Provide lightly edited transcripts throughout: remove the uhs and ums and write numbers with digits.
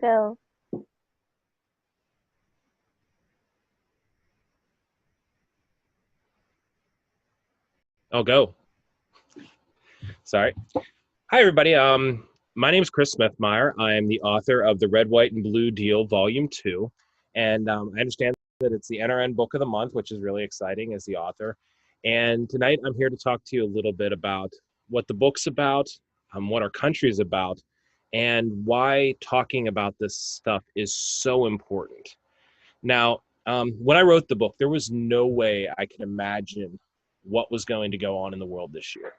Go. I'll go. Sorry. Hi, everybody. My name is Chris Smithmeyer. I am the author of the Red, White, and Blue Deal, Volume 2. And I understand that it's the NRN Book of the Month, which is really exciting as the author. And tonight I'm here to talk to you a little bit about what the book's about, what our country is about, and why talking about this stuff is so important. Now, when I wrote the book, there was no way I could imagine what was going to go on in the world this year,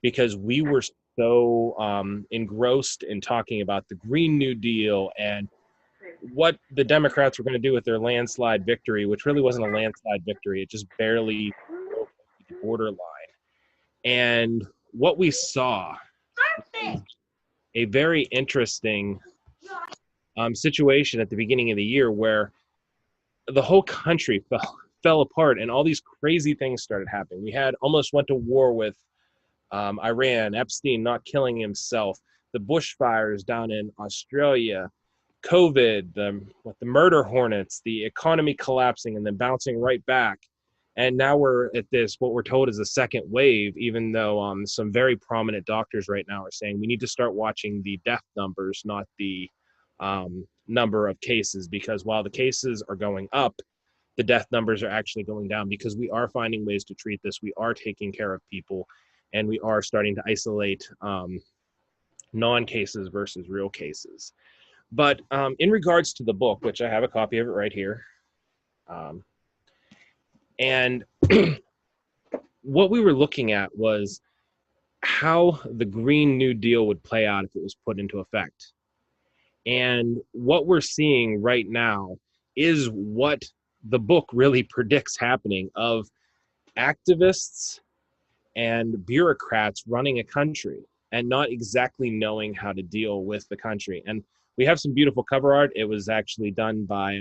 because we were so engrossed in talking about the Green New Deal and what the Democrats were going to do with their landslide victory, which really wasn't a landslide victory. It just barely broke the borderline. And what we saw was a very interesting situation at the beginning of the year where the whole country fell apart and all these crazy things started happening. We had almost went to war with Iran, Epstein not killing himself, the bushfires down in Australia, COVID, the murder hornets, the economy collapsing and then bouncing right back. And now we're at this, what we're told is a second wave, even though some very prominent doctors right now are saying we need to start watching the death numbers, not the number of cases, because while the cases are going up, the death numbers are actually going down because we are finding ways to treat this. We are taking care of people, and we are starting to isolate non-cases versus real cases. But in regards to the book, which I have a copy of it right here, and what we were looking at was how the Green New Deal would play out if it was put into effect. And what we're seeing right now is what the book really predicts happening, of activists and bureaucrats running a country and not exactly knowing how to deal with the country. And we have some beautiful cover art. It was actually done by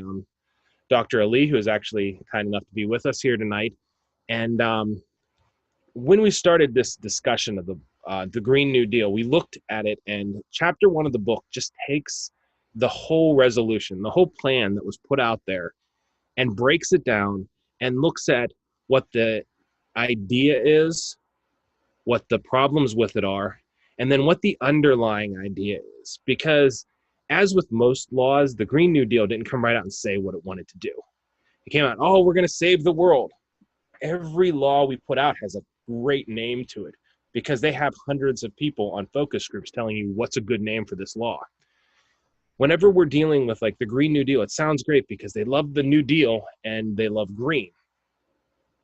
Dr. Ali, who is actually kind enough to be with us here tonight. And when we started this discussion of the Green New Deal, we looked at it, and chapter 1 of the book just takes the whole resolution, the whole plan that was put out there, and breaks it down and looks at what the idea is, what the problems with it are, and then what the underlying idea is. Because as with most laws, the Green New Deal didn't come right out and say what it wanted to do. It came out, oh, we're going to save the world. Every law we put out has a great name to it because they have hundreds of people on focus groups telling you what's a good name for this law. Whenever we're dealing with like the Green New Deal, it sounds great because they love the New Deal and they love green.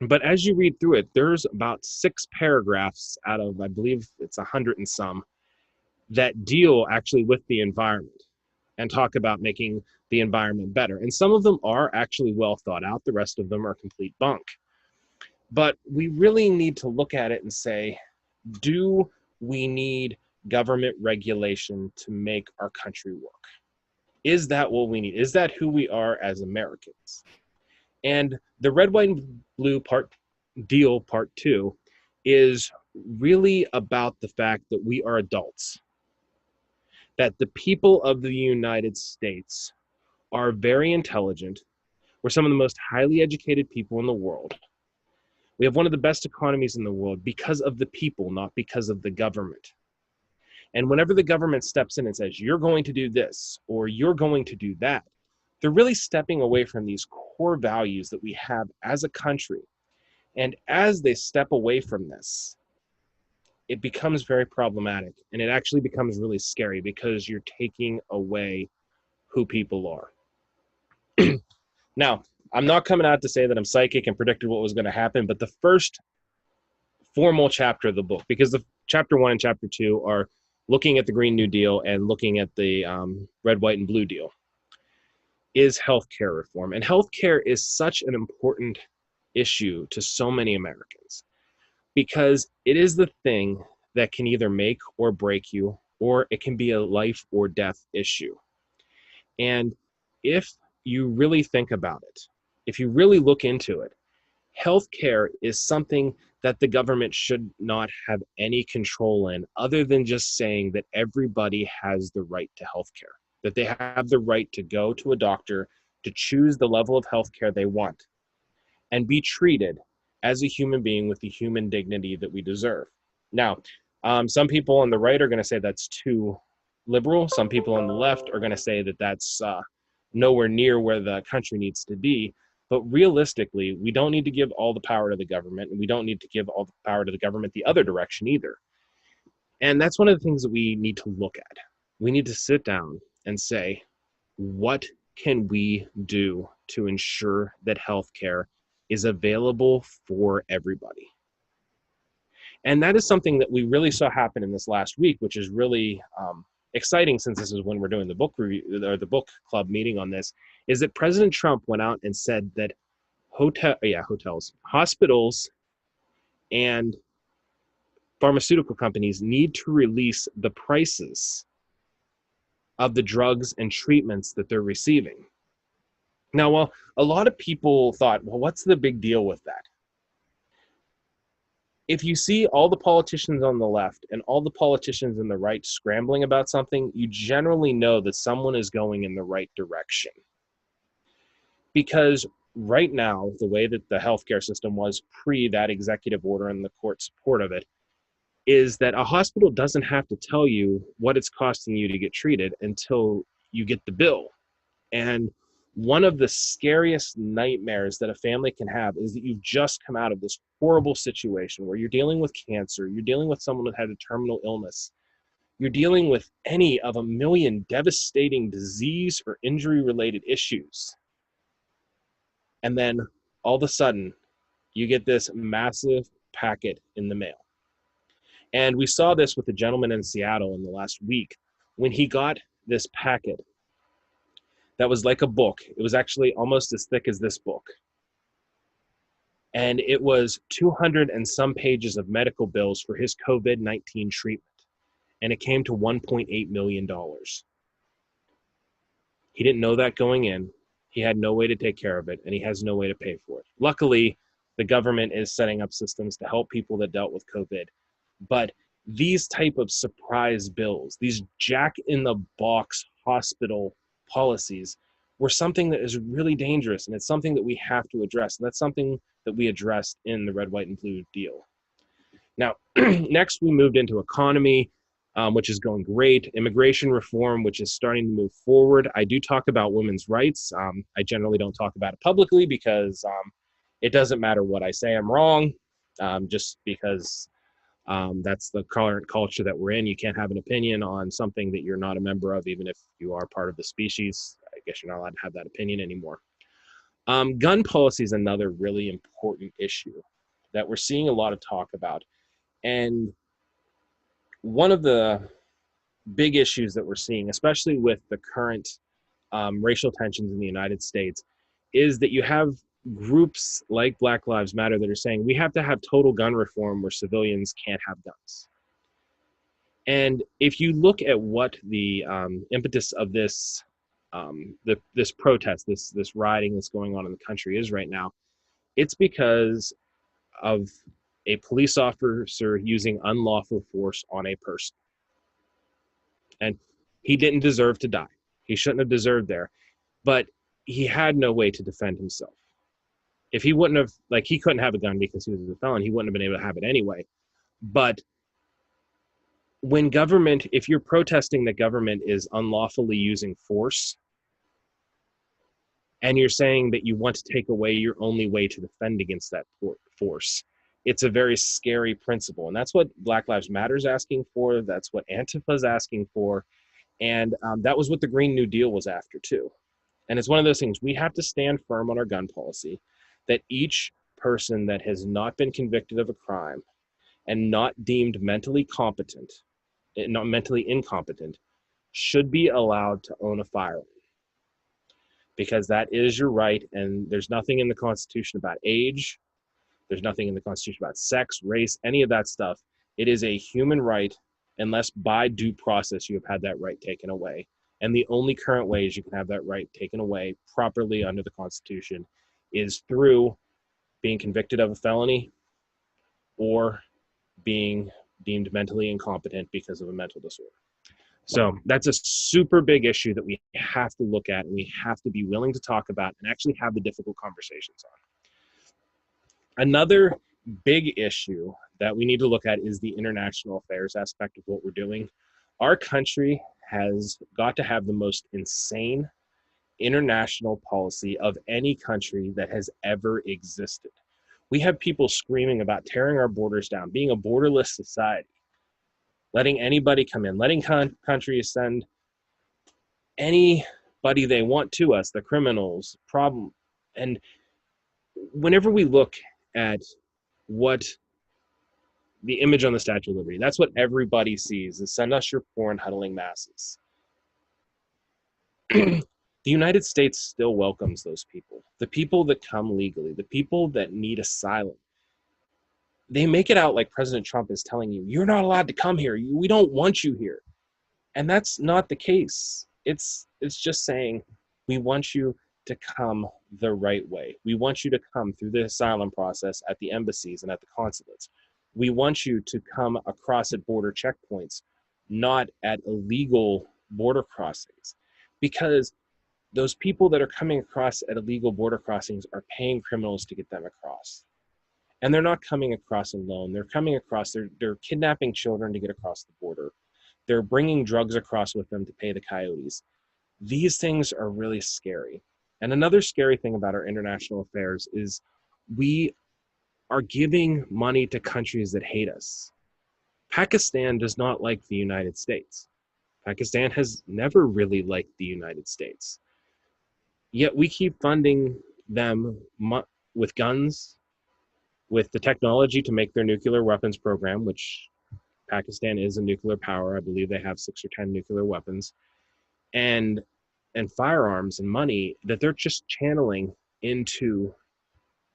But as you read through it, there's about 6 paragraphs out of, I believe it's 100 and some, that deal actually with the environment and talk about making the environment better. And some of them are actually well thought out. The rest of them are complete bunk. But we really need to look at it and say, do we need government regulation to make our country work? Is that what we need? Is that who we are as Americans? And the Red, White, and Blue Deal Part 2 is really about the fact that we are adults, that the people of the United States are very intelligent. We're some of the most highly educated people in the world. We have one of the best economies in the world because of the people, not because of the government. And whenever the government steps in and says, you're going to do this or you're going to do that, they're really stepping away from these core values that we have as a country. And as they step away from this, it becomes very problematic. And it actually becomes really scary because you're taking away who people are. Now, I'm not coming out to say that I'm psychic and predicted what was going to happen, but the first formal chapter of the book, because the chapter 1 and chapter 2 are looking at the Green New Deal and looking at the Red, White, and Blue Deal, is healthcare reform. And healthcare is such an important issue to so many Americans because it is the thing that can either make or break you, or it can be a life or death issue. And if you really think about it, if you really look into it, healthcare is something that the government should not have any control in, other than just saying that everybody has the right to healthcare. that they have the right to go to a doctor to choose the level of health care they want and be treated as a human being with the human dignity that we deserve. Now, some people on the right are going to say that's too liberal. Some people on the left are going to say that that's nowhere near where the country needs to be. But realistically, we don't need to give all the power to the government, and we don't need to give all the power to the government the other direction either. And that's one of the things that we need to look at. We need to sit down and say, what can we do to ensure that healthcare is available for everybody? And that is something that we really saw happen in this last week, which is really exciting, since this is when we're doing the book review or the book club meeting on this, is that President Trump went out and said that hotels, hospitals, and pharmaceutical companies need to release the prices of the drugs and treatments that they're receiving. Now, while a lot of people thought, well, what's the big deal with that? If you see all the politicians on the left and all the politicians on the right scrambling about something, you generally know that someone is going in the right direction. Because right now, the way that the healthcare system was pre that executive order and the court support of it, is that a hospital doesn't have to tell you what it's costing you to get treated until you get the bill. And one of the scariest nightmares that a family can have is that you've just come out of this horrible situation where you're dealing with cancer, you're dealing with someone that had a terminal illness, you're dealing with any of a million devastating disease or injury related issues. And then all of a sudden, you get this massive packet in the mail. And we saw this with a gentleman in Seattle in the last week when he got this packet that was like a book. It was actually almost as thick as this book. And it was 200 and some pages of medical bills for his COVID-19 treatment. And it came to $1.8 million. He didn't know that going in. He had no way to take care of it, and he has no way to pay for it. Luckily, the government is setting up systems to help people that dealt with COVID. But these type of surprise bills, these jack-in-the-box hospital policies, were something that is really dangerous, and it's something that we have to address. And that's something that we addressed in the red, white, and blue deal. Now, next we moved into economy, which is going great. Immigration reform, which is starting to move forward. I do talk about women's rights. I generally don't talk about it publicly because it doesn't matter what I say. I'm wrong, just because that's the current culture that we're in. You can't have an opinion on something that you're not a member of, even if you are part of the species. I guess you're not allowed to have that opinion anymore. Gun policy is another really important issue that we're seeing a lot of talk about. And one of the big issues that we're seeing, especially with the current racial tensions in the United States, is that you have groups like Black Lives Matter that are saying we have to have total gun reform where civilians can't have guns. And if you look at what the impetus of this this protest, this rioting that's going on in the country is right now, it's because of a police officer using unlawful force on a person. And he didn't deserve to die. He shouldn't have deserved there. But he had no way to defend himself. If he wouldn't have, like, he couldn't have a gun because he was a felon, he wouldn't have been able to have it anyway. But when government, if you're protesting that government is unlawfully using force, and you're saying that you want to take away your only way to defend against that force, it's a very scary principle. And that's what Black Lives Matter is asking for. That's what Antifa is asking for. And that was what the Green New Deal was after too. And it's one of those things, we have to stand firm on our gun policy, that each person that has not been convicted of a crime and not deemed mentally competent, not mentally incompetent, should be allowed to own a firearm. Because that is your right, and there's nothing in the Constitution about age, there's nothing in the Constitution about sex, race, any of that stuff. It is a human right, unless by due process you have had that right taken away. And the only current ways you can have that right taken away properly under the Constitution is through being convicted of a felony or being deemed mentally incompetent because of a mental disorder. So that's a super big issue that we have to look at and we have to be willing to talk about and actually have the difficult conversations on. Another big issue that we need to look at is the international affairs aspect of what we're doing. Our country has got to have the most insane international policy of any country that has ever existed. We have people screaming about tearing our borders down, being a borderless society, letting anybody come in, letting countries send anybody they want to us, the criminals, problem. And whenever we look at what the image on the Statue of Liberty, that's what everybody sees, is send us your foreign huddling masses. The United States still welcomes those people, the people that come legally, the people that need asylum. They make it out like President Trump is telling you, you're not allowed to come here. We don't want you here. And that's not the case. It's just saying, we want you to come the right way. We want you to come through the asylum process at the embassies and at the consulates. We want you to come across at border checkpoints, not at illegal border crossings. Because those people that are coming across at illegal border crossings are paying criminals to get them across. And they're not coming across alone. They're coming across, they're kidnapping children to get across the border. They're bringing drugs across with them to pay the coyotes. These things are really scary. And another scary thing about our international affairs is we are giving money to countries that hate us. Pakistan does not like the United States. Pakistan has never really liked the United States. Yet we keep funding them with guns, with the technology to make their nuclear weapons program, which Pakistan is a nuclear power. I believe they have 6 or 10 nuclear weapons, and firearms and money that they're just channeling into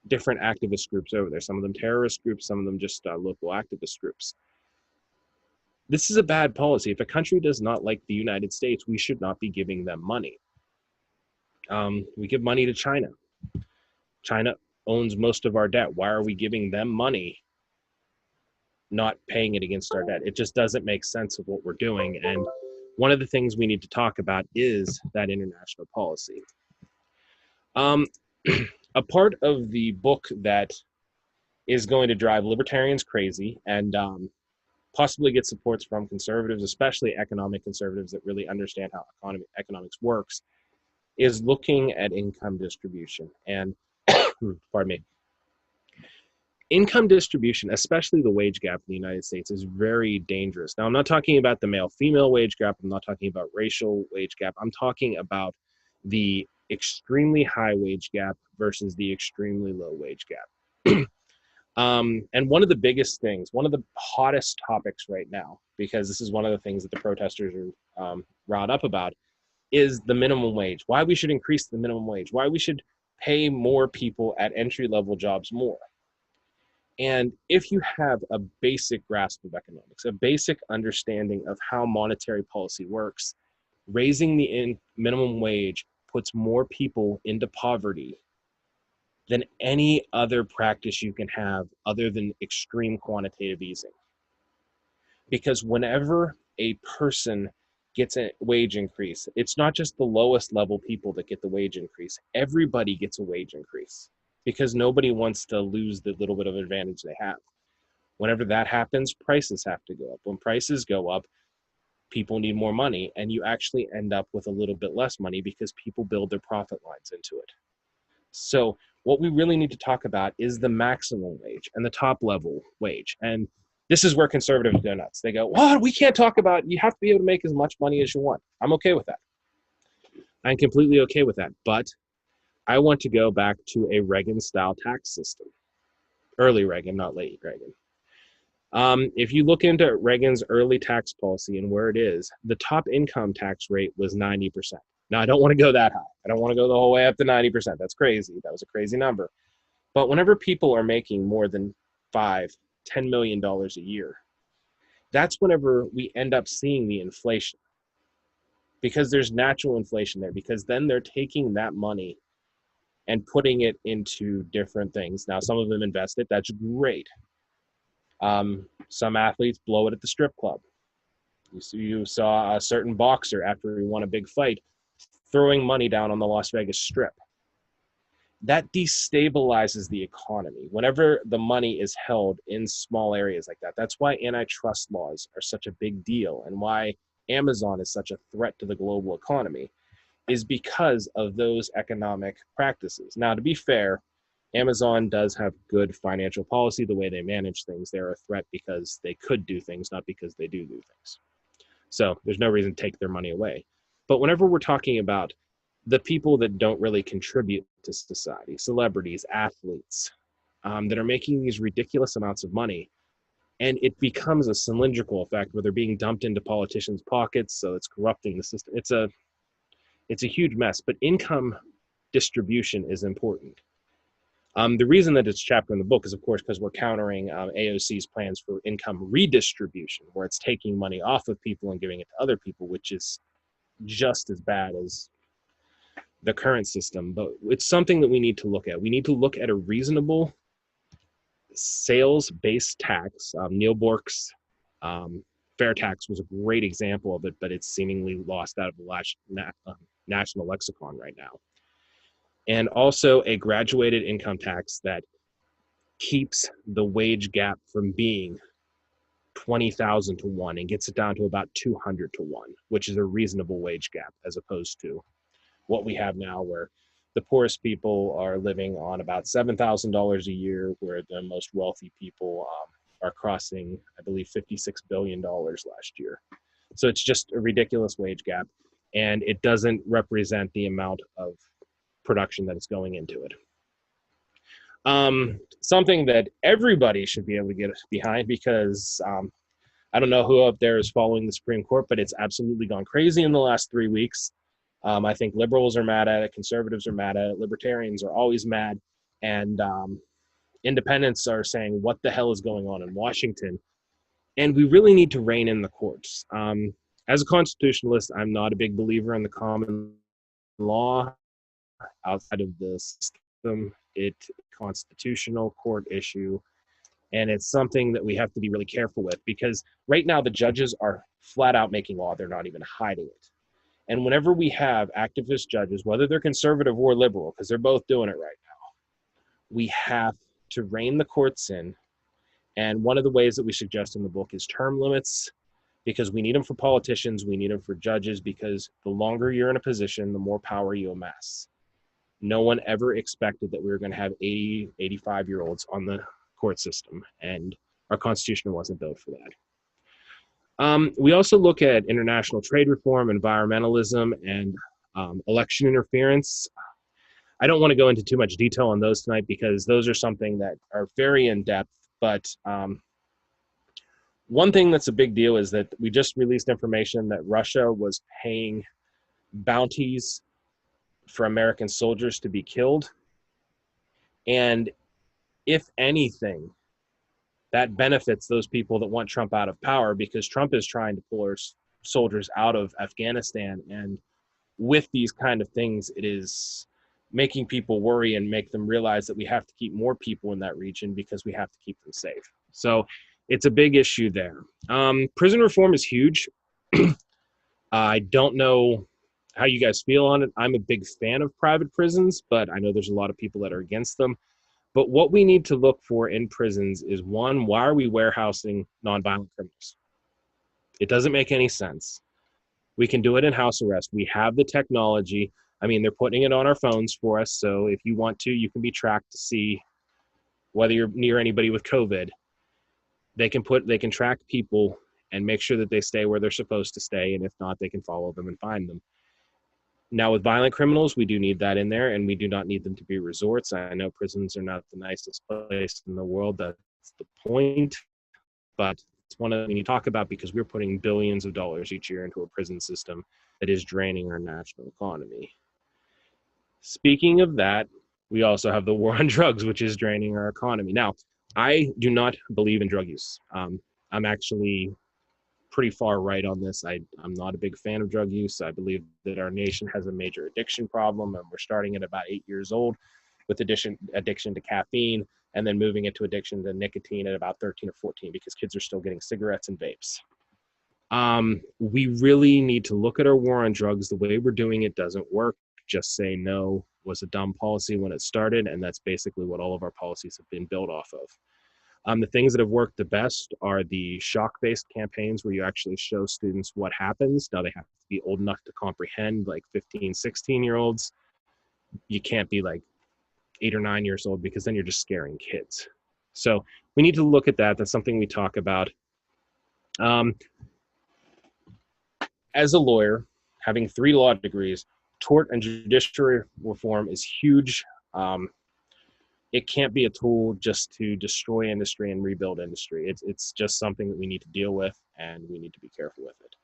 different activist groups over there. Some of them terrorist groups, some of them just local activist groups. This is a bad policy. If a country does not like the United States, we should not be giving them money. We give money to China. China owns most of our debt. Why are we giving them money, not paying it against our debt? It just doesn't make sense of what we're doing. And one of the things we need to talk about is that international policy. A part of the book that is going to drive libertarians crazy and possibly get supports from conservatives, especially economic conservatives that really understand how economics works, is looking at income distribution. And pardon me, income distribution, especially the wage gap in the United States, is very dangerous. Now, I'm not talking about the male-female wage gap. I'm not talking about racial wage gap. I'm talking about the extremely high wage gap versus the extremely low wage gap. And one of the biggest things, one of the hottest topics right now, because this is one of the things that the protesters are riled up about, is the minimum wage. Why we should increase the minimum wage. Why we should pay more people at entry-level jobs more. And if you have a basic grasp of economics, a basic understanding of how monetary policy works, raising the minimum wage puts more people into poverty than any other practice you can have other than extreme quantitative easing. Because whenever a person gets a wage increase, it's not just the lowest level people that get the wage increase. Everybody gets a wage increase because nobody wants to lose the little bit of advantage they have. Whenever that happens, prices have to go up. When prices go up, people need more money, and you actually end up with a little bit less money because people build their profit lines into it. So what we really need to talk about is the maximum wage and the top level wage. And this is where conservatives go nuts. They go, what? We can't talk about, you have to be able to make as much money as you want. I'm okay with that. I'm completely okay with that. But I want to go back to a Reagan-style tax system. Early Reagan, not late Reagan. If you look into Reagan's early tax policy and where it is, the top income tax rate was 90%. Now, I don't want to go that high. I don't want to go the whole way up to 90%. That's crazy. That was a crazy number. But whenever people are making more than $5-10 million a year, that's whenever we end up seeing the inflation. Because there's natural inflation there, because then they're taking that money and putting it into different things. Now, some of them invest it. That's great. Some athletes blow it at the strip club. You saw a certain boxer after he won a big fight throwing money down on the Las Vegas Strip. That destabilizes the economy whenever the money is held in small areas like that. That's why antitrust laws are such a big deal, and why Amazon is such a threat to the global economy, is because of those economic practices. Now, to be fair, Amazon does have good financial policy. The way they manage things, they're a threat because they could do things, not because they do things. So there's no reason to take their money away. But whenever we're talking about the people that don't really contribute to society, celebrities, athletes, that are making these ridiculous amounts of money, and it becomes a cylindrical effect where they're being dumped into politicians' pockets, so it's corrupting the system. It's a huge mess, but income distribution is important. The reason that it's a chapter in the book is, of course, because we're countering AOC's plans for income redistribution, where it's taking money off of people and giving it to other people, which is just as bad as the current system. But it's something that we need to look at. We need to look at a reasonable sales-based tax. Neil Bork's fair tax was a great example of it, but it's seemingly lost out of the national lexicon right now. And also a graduated income tax that keeps the wage gap from being 20,000 to 1 and gets it down to about 200 to 1, which is a reasonable wage gap, as opposed to what we have now, where the poorest people are living on about $7,000 a year, where the most wealthy people are crossing, I believe, $56 billion last year. So it's just a ridiculous wage gap, and it doesn't represent the amount of production that is going into it. Something that everybody should be able to get behind, because I don't know who up there is following the Supreme Court, but it's absolutely gone crazy in the last 3 weeks. I think liberals are mad at it, conservatives are mad at it, libertarians are always mad, and independents are saying, what the hell is going on in Washington? And we really need to rein in the courts. As a constitutionalist, I'm not a big believer in the common law outside of the system. It's a constitutional court issue, and it's something that we have to be really careful with, because right now the judges are flat out making law. They're not even hiding it. And whenever we have activist judges, whether they're conservative or liberal, because they're both doing it right now, we have to rein the courts in. And one of the ways that we suggest in the book is term limits, because we need them for politicians, we need them for judges, because the longer you're in a position, the more power you amass. No one ever expected that we were going to have 80, 85-year-olds on the court system, and our Constitution wasn't built for that. We also look at international trade reform, environmentalism, and election interference. I don't want to go into too much detail on those tonight, because those are something that are very in-depth, but one thing that's a big deal is that we just released information that Russia was paying bounties for American soldiers to be killed. And if anything, that benefits those people that want Trump out of power, because Trump is trying to pull our soldiers out of Afghanistan. And with these kind of things, it is making people worry and make them realize that we have to keep more people in that region because we have to keep them safe. So it's a big issue there. Prison reform is huge. I don't know how you guys feel on it. I'm a big fan of private prisons, but I know there's a lot of people that are against them. But what we need to look for in prisons is, one, why are we warehousing nonviolent criminals? It doesn't make any sense. We can do it in house arrest. We have the technology. I mean, they're putting it on our phones for us. So if you want to, you can be tracked to see whether you're near anybody with COVID. They can track people and make sure that they stay where they're supposed to stay. And if not, they can follow them and find them. Now, with violent criminals, we do need that in there, and we do not need them to be resorts. I know prisons are not the nicest place in the world. That's the point. But it's one of the things you talk about, because we're putting billions of dollars each year into a prison system that is draining our national economy. Speaking of that, we also have the war on drugs, which is draining our economy. Now, I do not believe in drug use. I'm actually pretty far right on this. I'm not a big fan of drug use. I believe that our nation has a major addiction problem, and we're starting at about 8 years old with addiction to caffeine, and then moving into addiction to nicotine at about 13 or 14, because kids are still getting cigarettes and vapes. We really need to look at our war on drugs. The way we're doing it doesn't work. Just say no was a dumb policy when it started, and that's basically what all of our policies have been built off of. The things that have worked the best are the shock-based campaigns where you actually show students what happens. Now they have to be old enough to comprehend, like 15, 16-year-olds. You can't be like 8 or 9 years old because then you're just scaring kids. So we need to look at that. That's something we talk about. As a lawyer, having 3 law degrees, tort and judiciary reform is huge. It can't be a tool just to destroy industry and rebuild industry. It's just something that we need to deal with, and we need to be careful with it.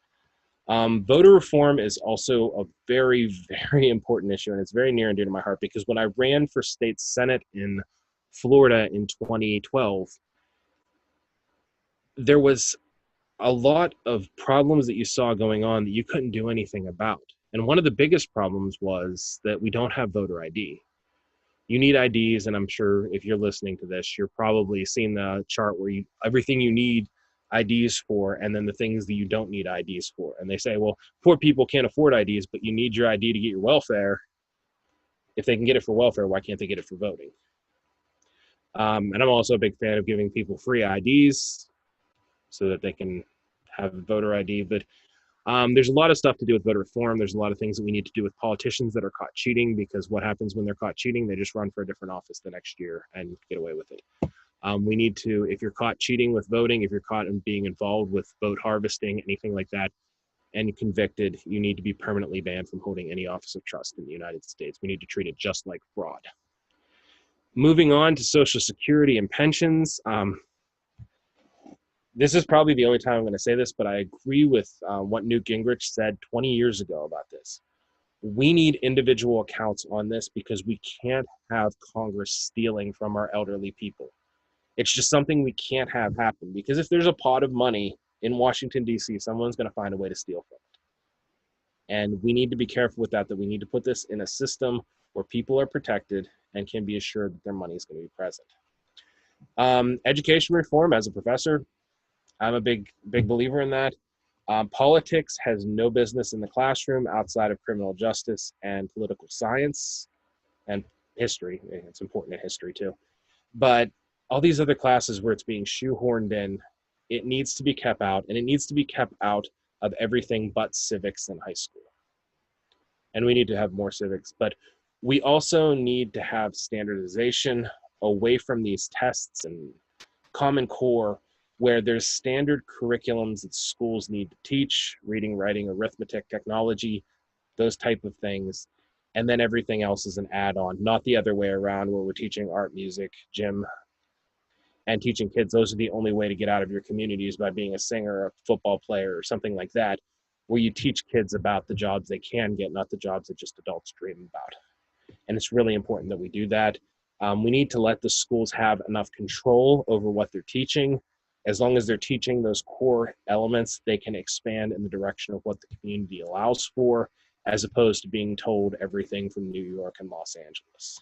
Voter reform is also a very, very important issue, and it's very near and dear to my heart because when I ran for state senate in Florida in 2012, there was a lot of problems that you saw going on that you couldn't do anything about. And one of the biggest problems was that we don't have voter ID. You need IDs, and I'm sure if you're listening to this, you're probably seeing the chart where everything you need IDs for, and then the things that you don't need IDs for. And they say, well, poor people can't afford IDs, but you need your ID to get your welfare. If they can get it for welfare, why can't they get it for voting? And I'm also a big fan of giving people free IDs so that they can have voter ID. But there's a lot of stuff to do with voter reform. There's a lot of things that we need to do with politicians that are caught cheating, because what happens when they're caught cheating? They just run for a different office the next year and get away with it. We need to, if you're caught cheating with voting, if you're caught in being involved with vote harvesting, anything like that, and convicted, you need to be permanently banned from holding any office of trust in the United States. We need to treat it just like fraud. Moving on to Social Security and pensions. This is probably the only time I'm going to say this, but I agree with what Newt Gingrich said 20 years ago about this. We need individual accounts on this because we can't have Congress stealing from our elderly people. It's just something we can't have happen, because if there's a pot of money in Washington, D.C., someone's going to find a way to steal from it. And we need to be careful with that we need to put this in a system where people are protected and can be assured that their money is going to be present. Education reform, as a professor, I'm a big believer in that. Politics has no business in the classroom outside of criminal justice and political science and history. It's important in history too. But all these other classes where it's being shoehorned in, it needs to be kept out, and it needs to be kept out of everything but civics in high school. And we need to have more civics, but we also need to have standardization away from these tests and Common Core, where there's standard curriculums that schools need to teach: reading, writing, arithmetic, technology, those type of things. And then everything else is an add-on, not the other way around where we're teaching art, music, gym, and teaching kids those are the only way to get out of your communities by being a singer, a football player, or something like that, where you teach kids about the jobs they can get, not the jobs that just adults dream about. And it's really important that we do that. We need to let the schools have enough control over what they're teaching. As long as they're teaching those core elements, they can expand in the direction of what the community allows for, as opposed to being told everything from New York and Los Angeles.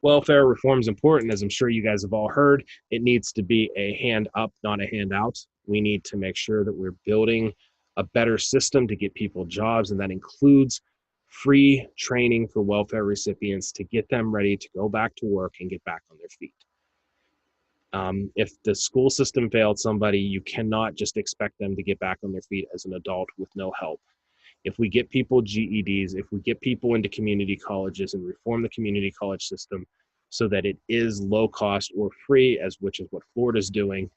Welfare reform is important, as I'm sure you guys have all heard. It needs to be a hand up, not a handout. We need to make sure that we're building a better system to get people jobs, and that includes free training for welfare recipients to get them ready to go back to work and get back on their feet. If the school system failed somebody, you cannot just expect them to get back on their feet as an adult with no help. If we get people GEDs, if we get people into community colleges and reform the community college system so that it is low cost or free, which is what Florida's doing,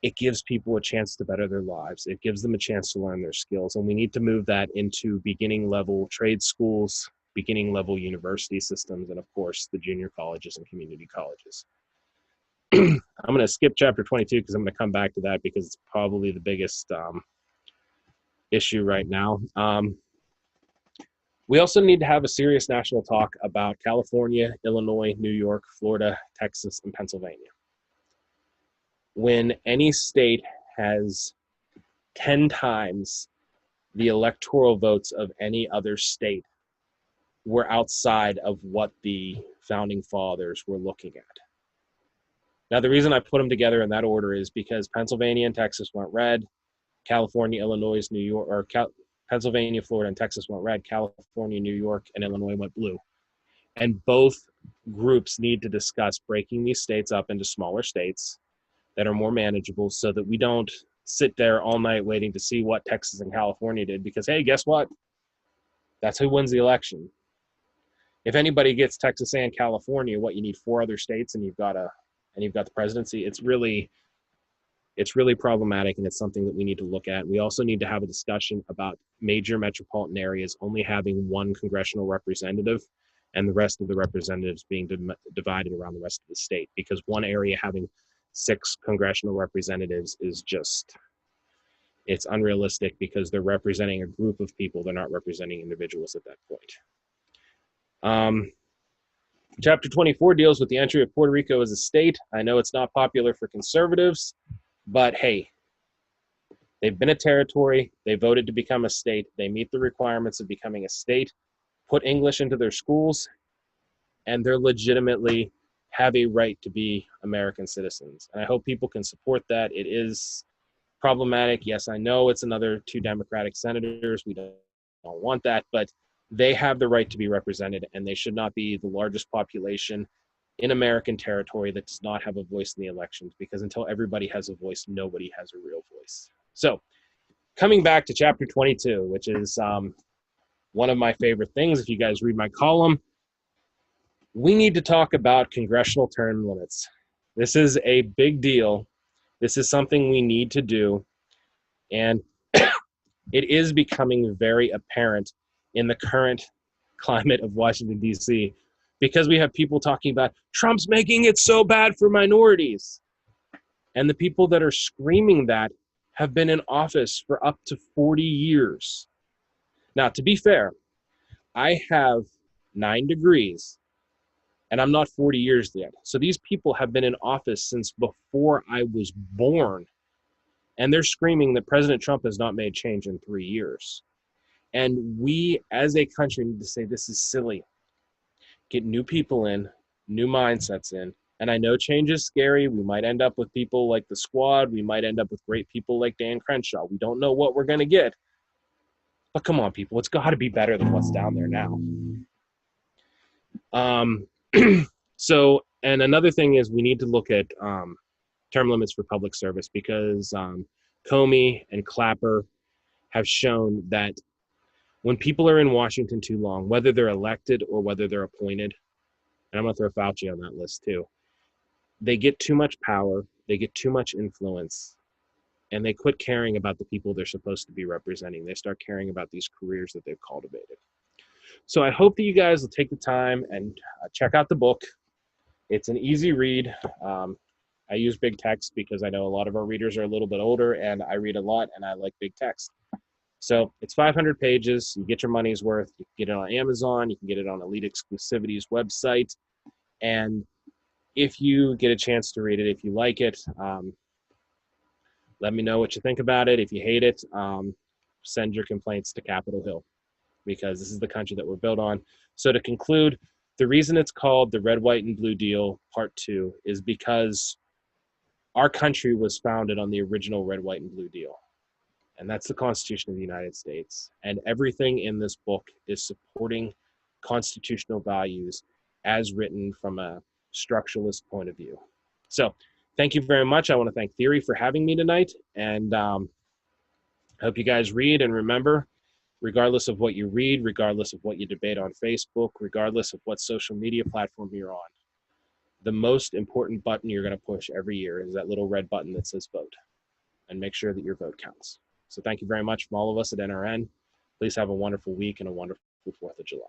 it gives people a chance to better their lives. It gives them a chance to learn their skills. And we need to move that into beginning level trade schools, beginning level university systems, and of course, the junior colleges and community colleges. I'm going to skip chapter 22 because I'm going to come back to that because it's probably the biggest issue right now. We also need to have a serious national talk about California, Illinois, New York, Florida, Texas, and Pennsylvania. When any state has 10 times the electoral votes of any other state, we're outside of what the founding fathers were looking at. Now, the reason I put them together in that order is because Pennsylvania and Texas went red, California, Illinois, New York, or Pennsylvania, Florida, and Texas went red. California, New York, and Illinois went blue. And both groups need to discuss breaking these states up into smaller states that are more manageable so that we don't sit there all night waiting to see what Texas and California did, because, hey, guess what? That's who wins the election. If anybody gets Texas and California, what, you need 4 other states and you've got the presidency. It's really problematic, and it's something that we need to look at. We also need to have a discussion about major metropolitan areas only having 1 congressional representative and the rest of the representatives being divided around the rest of the state, because one area having 6 congressional representatives is just, it's unrealistic, because they're representing a group of people. They're not representing individuals at that point. Chapter 24 deals with the entry of Puerto Rico as a state. I know it's not popular for conservatives, but hey, they've been a territory. They voted to become a state. They meet the requirements of becoming a state, put English into their schools, and they're legitimately have a right to be American citizens. And I hope people can support that. It is problematic. Yes, I know it's another 2 Democratic senators. We don't want that, but they have the right to be represented, and they should not be the largest population in American territory that does not have a voice in the elections, because until everybody has a voice, nobody has a real voice. So coming back to chapter 22, which is one of my favorite things. If you guys read my column, we need to talk about congressional term limits. This is a big deal. This is something we need to do. And it is becoming very apparent in the current climate of Washington, D.C., because we have people talking about Trump's making it so bad for minorities. And the people that are screaming that have been in office for up to 40 years. Now, to be fair, I have 9 degrees, and I'm not 40 years yet. So these people have been in office since before I was born. And they're screaming that President Trump has not made change in 3 years. And we, as a country, need to say this is silly. Get new people in, new mindsets in. And I know change is scary. We might end up with people like the Squad. We might end up with great people like Dan Crenshaw. We don't know what we're going to get. But come on, people. It's got to be better than what's down there now. So, and another thing is we need to look at term limits for public service, because Comey and Clapper have shown that when people are in Washington too long, whether they're elected or whether they're appointed, and I'm going to throw Fauci on that list too, they get too much power, they get too much influence, and they quit caring about the people they're supposed to be representing. They start caring about these careers that they've cultivated. So I hope that you guys will take the time and check out the book. It's an easy read. I use big text because I know a lot of our readers are a little bit older, and I read a lot and I like big text. So it's 500 pages. You get your money's worth. You can get it on Amazon. You can get it on Elite Exclusivity's website. And if you get a chance to read it, if you like it, let me know what you think about it. If you hate it, send your complaints to Capitol Hill, because this is the country that we're built on. So to conclude, the reason it's called the Red, White, and Blue Deal Part 2 is because our country was founded on the original Red, White, and Blue Deal. And that's the Constitution of the United States. And everything in this book is supporting constitutional values as written from a structuralist point of view. So thank you very much. I want to thank Theory for having me tonight. And I hope you guys read, and remember, regardless of what you read, regardless of what you debate on Facebook, regardless of what social media platform you're on, the most important button you're going to push every year is that little red button that says vote, and make sure that your vote counts. So thank you very much from all of us at NRN. Please have a wonderful week and a wonderful 4th of July.